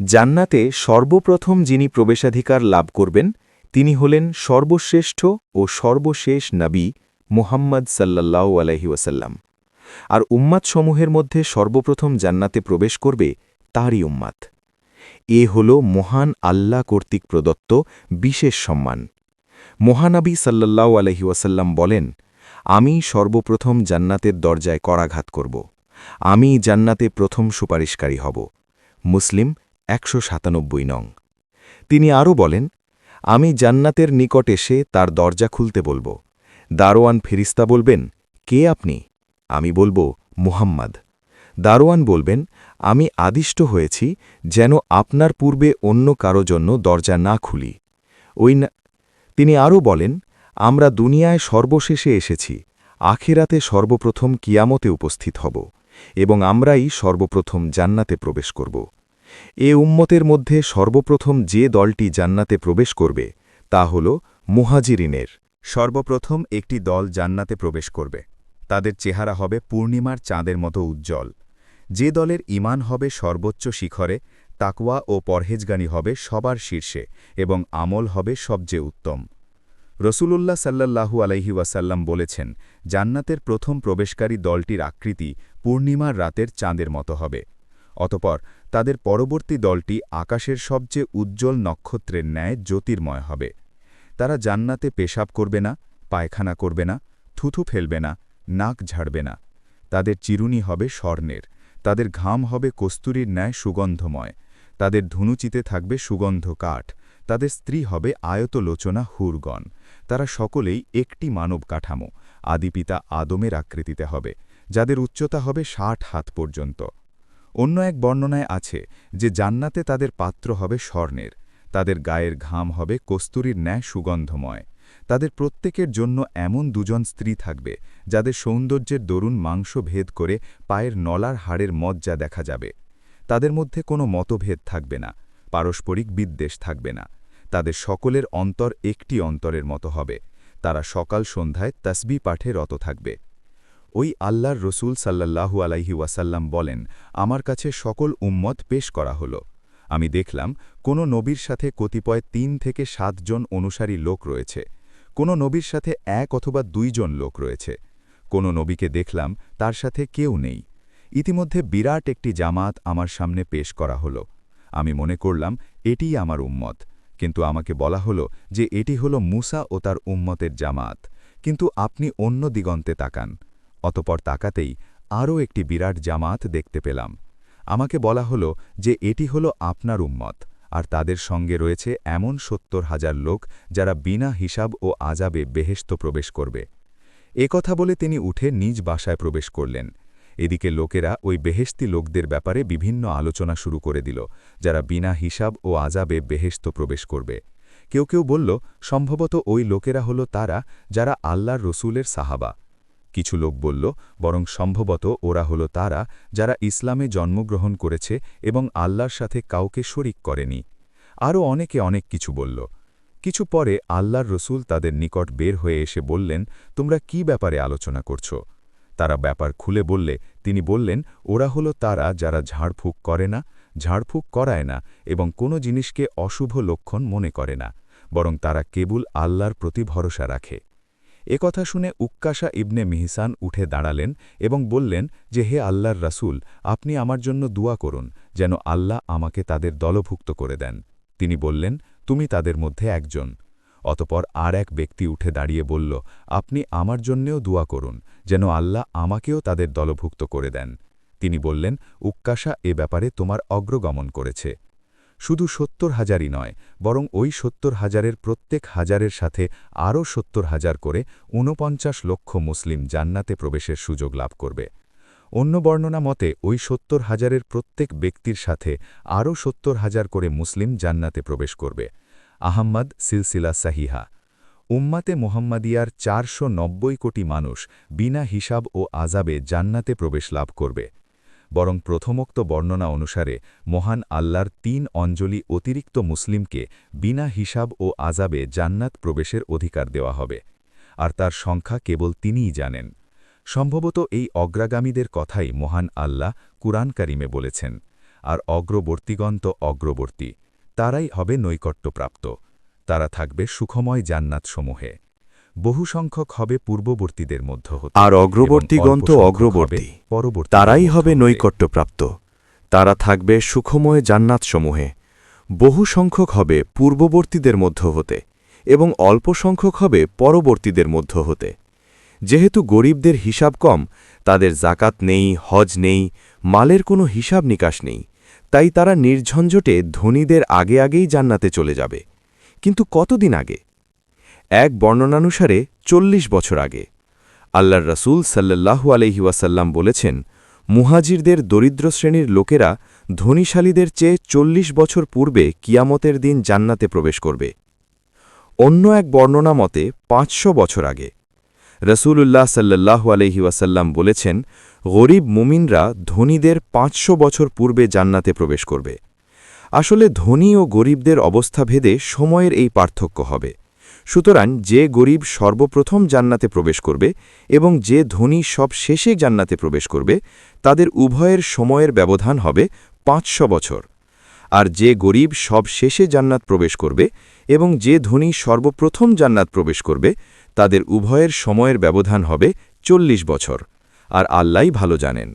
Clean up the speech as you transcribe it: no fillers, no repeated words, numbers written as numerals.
জান্নাতে সর্বপ্রথম যিনি প্রবেশাধিকার লাভ করবেন তিনি হলেন সর্বশ্রেষ্ঠ ও সর্বশেষ নবী মুহাম্মদ সাল্লাল্লাহু আলাইহি ওয়াসাল্লাম। আর উম্মাতসমূহের মধ্যে সর্বপ্রথম জান্নাতে প্রবেশ করবে তাঁরই উম্মাত। এ হল মহান আল্লাহ কর্তৃক প্রদত্ত বিশেষ সম্মান। মহানবী সাল্লাল্লাহু আলাইহি ওয়াসাল্লাম বলেন, আমি সর্বপ্রথম জান্নাতের দরজায় করাঘাত করব। আমি জান্নাতে প্রথম সুপারিশকারী হব। মুসলিম ১৯৭ নং। তিনি আরও বলেন, আমি জান্নাতের নিকট এসে তার দরজা খুলতে বলব। দারোয়ান ফেরিস্তা বলবেন, কে আপনি? আমি বলব, মুহাম্মদ। দারোয়ান বলবেন, আমি আদিষ্ট হয়েছি যেন আপনার পূর্বে অন্য কারো জন্য দরজা না খুলি। তিনি আরও বলেন, আমরা দুনিয়ায় সর্বশেষে এসেছি, আখিরাতে সর্বপ্রথম কিয়ামতে উপস্থিত হব এবং আমরাই সর্বপ্রথম জান্নাতে প্রবেশ করব। এ উম্মতের মধ্যে সর্বপ্রথম যে দলটি জান্নাতে প্রবেশ করবে তা হল মুহাজিরিনের। সর্বপ্রথম একটি দল জান্নাতে প্রবেশ করবে। তাদের চেহারা হবে পূর্ণিমার চাঁদের মতো উজ্জ্বল। যে দলের ঈমান হবে সর্বোচ্চ শিখরে, তাকওয়া ও পরহেজগানি হবে সবার শীর্ষে এবং আমল হবে সবচেয়ে উত্তম। রসূলুল্লাহ সাল্লাল্লাহু আলাইহি ওয়াসাল্লাম বলেছেন, জান্নাতের প্রথম প্রবেশকারী দলটির আকৃতি পূর্ণিমার রাতের চাঁদের মতো হবে। অতপর তাদের পরবর্তী দলটি আকাশের সবচেয়ে উজ্জ্বল নক্ষত্রের ন্যায় জ্যোতির্ময় হবে। তারা জান্নাতে পেশাব করবে না, পায়খানা করবে না, থুথু ফেলবে না, নাক ঝাড়বে না। তাদের চিরুনি হবে স্বর্ণের, তাদের ঘাম হবে কস্তুরীর ন্যায় সুগন্ধময়, তাদের ধুনুচিতে থাকবে সুগন্ধ কাঠ, তাদের স্ত্রী হবে আয়তলোচনা হুরগণ। তারা সকলেই একটি মানব কাঠামো, আদিপিতা আদমের আকৃতিতে হবে, যাদের উচ্চতা হবে ৬০ হাত পর্যন্ত। অন্য এক বর্ণনায় আছে যে জান্নাতে তাদের পাত্র হবে স্বর্ণের, তাদের গায়ের ঘাম হবে কস্তুরীর ন্যায় সুগন্ধময়। তাদের প্রত্যেকের জন্য এমন দুজন স্ত্রী থাকবে যাদের সৌন্দর্যের দরুন মাংস ভেদ করে পায়ের নলার হাড়ের মজ্জা দেখা যাবে। তাদের মধ্যে কোনো মতভেদ থাকবে না, পারস্পরিক বিদ্বেষ থাকবে না। তাদের সকলের অন্তর একটি অন্তরের মতো হবে। তারা সকাল সন্ধ্যায় তসবিহ পাঠে রত থাকবে। ওই আল্লাহর রসূল সাল্লাল্লাহু আলাইহি ওয়াসাল্লাম বলেন, আমার কাছে সকল উম্মত পেশ করা হল। আমি দেখলাম কোনো নবীর সাথে কতিপয় ৩ থেকে ৭ জন অনুসারী লোক রয়েছে, কোনো নবীর সাথে ১ অথবা ২ জন লোক রয়েছে। কোনো নবীকে দেখলাম তার সাথে কেউ নেই। ইতিমধ্যে বিরাট একটি জামাত আমার সামনে পেশ করা হল। আমি মনে করলাম এটিই আমার উম্মত, কিন্তু আমাকে বলা হল যে এটি হল মূসা ও তার উম্মতের জামাত, কিন্তু আপনি অন্য দিগন্তে তাকান। অতপর তাকাতেই আরও একটি বিরাট জামাত দেখতে পেলাম। আমাকে বলা হল যে এটি হল আপনার উম্মত, আর তাদের সঙ্গে রয়েছে এমন ৭০,০০০ লোক যারা বিনা হিসাব ও আযাবে বেহেশত প্রবেশ করবে। কথা বলে তিনি উঠে নিজ বাসায় প্রবেশ করলেন। এদিকে লোকেরা ওই বেহেশতি লোকদের ব্যাপারে বিভিন্ন আলোচনা শুরু করে দিল, যারা বিনা হিসাব ও আযাবে বেহেশত প্রবেশ করবে। কেউ কেউ বলল, সম্ভবত ওই লোকেরা হল তারা যারা আল্লাহর রসূলের সাহাবা। কিছু লোক বলল, বরং সম্ভবত ওরা হল তারা যারা ইসলামে জন্মগ্রহণ করেছে এবং আল্লাহর সাথে কাউকে শরিক করেনি। আরও অনেকে অনেক কিছু বলল। কিছু পরে আল্লাহর রসূল তাদের নিকট বের হয়ে এসে বললেন, তোমরা কি ব্যাপারে আলোচনা করছ? তারা ব্যাপার খুলে বললে তিনি বললেন, ওরা হল তারা যারা ঝাড়ফুঁক করে না, ঝাড়ফুঁক করায় না এবং কোনো জিনিসকে অশুভ লক্ষণ মনে করে না, বরং তারা কেবল আল্লাহর প্রতি ভরসা রাখে। কথা শুনে উক্কাশা ইবনে মিহসান উঠে দাঁড়ালেন এবং বললেন যে, হে আল্লাহর রাসূল, আপনি আমার জন্য দুয়া করুন যেন আল্লাহ আমাকে তাদের দলভুক্ত করে দেন। তিনি বললেন, তুমি তাদের মধ্যে একজন। অতপর আর এক ব্যক্তি উঠে দাঁড়িয়ে বলল, আপনি আমার জন্যেও দুয়া করুন যেন আল্লাহ আমাকেও তাদের দলভুক্ত করে দেন। তিনি বললেন, উক্কাশা এ ব্যাপারে তোমার অগ্রগমন করেছে। শুধু ৭০,০০০ই নয়, বরং ওই ৭০,০০০-এর প্রত্যেক হাজারের সাথে আরও ৭০,০০০ করে ৪৯ লক্ষ মুসলিম জান্নাতে প্রবেশের সুযোগ লাভ করবে। অন্য বর্ণনা মতে ওই ৭০,০০০-এর প্রত্যেক ব্যক্তির সাথে আরও ৭০,০০০ করে মুসলিম জান্নাতে প্রবেশ করবে। আহম্মদ সিলসিলা সাহিহা। উম্মাতে মুহাম্মাদিয়ার ৪৯০ কোটি মানুষ বিনা হিসাব ও আযাবে জান্নাতে প্রবেশ লাভ করবে। বরং প্রথমোক্ত বর্ণনা অনুসারে মহান আল্লাহর ৩ অঞ্জলি অতিরিক্ত মুসলিমকে বিনা হিসাব ও আযাবে জান্নাত প্রবেশের অধিকার দেওয়া হবে, আর তার সংখ্যা কেবল তিনিই জানেন। সম্ভবত এই অগ্রাগামীদের কথাই মহান আল্লাহ কুরআন কারিমে বলেছেন। আর অগ্রবর্তীগণ তো অগ্রবর্তী, তারাই হবে নৈকট্যপ্রাপ্ত। তারা থাকবে সুখময় জান্নাতসমূহে। বহু সংখ্যক হবে পূর্ববর্তীদের মধ্য হতে, আর অগ্রবর্তীগণ তো অগ্রবর্তী, তারাই হবে নৈকট্যপ্রাপ্ত। তারা থাকবে সুখময় জান্নাতসমূহে। বহু সংখ্যক হবে পূর্ববর্তীদের মধ্য হতে, এবং অল্প সংখ্যক হবে পরবর্তীদের মধ্য হতে। যেহেতু গরিবদের হিসাব কম, তাদের জাকাত নেই, হজ নেই, মালের কোনো হিসাব নিকাশ নেই, তাই তারা নির্ঝঞ্ঝটে ধনীদের আগে আগেই জান্নাতে চলে যাবে। কিন্তু কতদিন আগে? এক বর্ণনানুসারে 40 বছর আগে। আল্লাহর রাসূল সাল্লাল্লাহু আলাইহি ওয়াসাল্লাম বলেছেন, মুহাজিরদের দরিদ্র শ্রেণীর লোকেরা ধনীশালীদের চেয়ে 40 বছর পূর্বে কিয়ামতের দিন জান্নাতে প্রবেশ করবে। অন্য এক বর্ণনা মতে 500 বছর আগে। রাসূলুল্লাহ সাল্লাল্লাহু আলাইহি ওয়াসাল্লাম বলেছেন, গরিব মুমিনরা ধনীদের 500 বছর পূর্বে জান্নাতে প্রবেশ করবে। আসলে ধনী ও গরিবদের অবস্থাভেদে সময়ের এই পার্থক্য হবে। সুতরাং যে গরিব সর্বপ্রথম জান্নাতে প্রবেশ করবে এবং যে ধনী সব শেষে জান্নাতে প্রবেশ করবে, তাদের উভয়ের সময়ের ব্যবধান হবে 500 বছর। আর যে গরিব সব শেষে জান্নাত প্রবেশ করবে এবং যে ধনী সর্বপ্রথম জান্নাত প্রবেশ করবে, তাদের উভয়ের সময়ের ব্যবধান হবে 40 বছর। আর আল্লাহই ভালো জানেন।